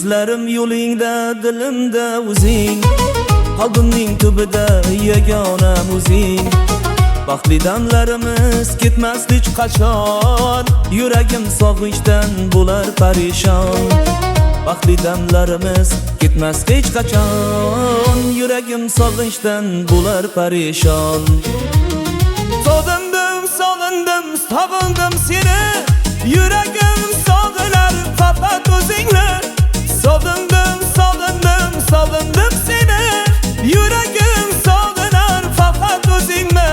Ko'zlarim yo'lingda, dilimda o'zing, qalbimning tubida yagona o'zing. Baxtli damlarimiz ketmas hech qachon, yuragim sog'inchdan bo'lar parishon. Baxtli damlarimiz ketmas hech qachon, yuragim sog'inchdan bo'lar parishon. Sog'indim, sog'indim seni, yuragim sog'inar faqat o'zingni. Sog'indim, sog'indim seni, yuragim sog'inar faqat o'zingni.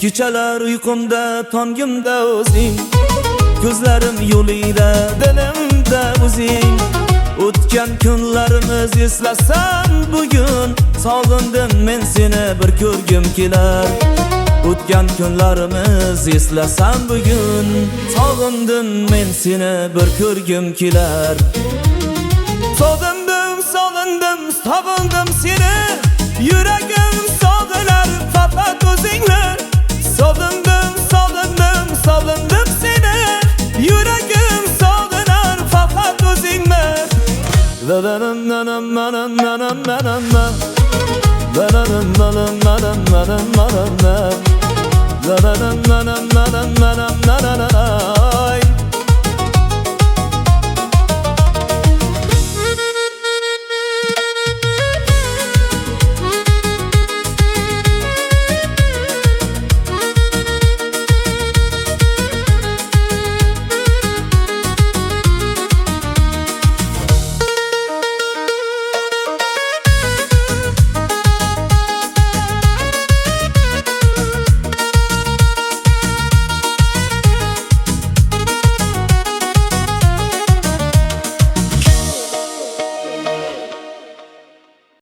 Kechalar uyqumda, tongimda o'zing, ko'zlarim yo'lingda, dilimda o'zing. O'tgan kunlarimiz eslasam bugun, sog'indim men seni bir ko'rgim kelar. O'tgan kunlarimiz eslasam bugun, sog'indim men seni bir ko'rgim kelar. Sog'indim, sog'indim seni, yuragim sog'inar faqat o'zingni. Sog'indim, sog'indim seni, yuragim sog'inar faqat o'zingni.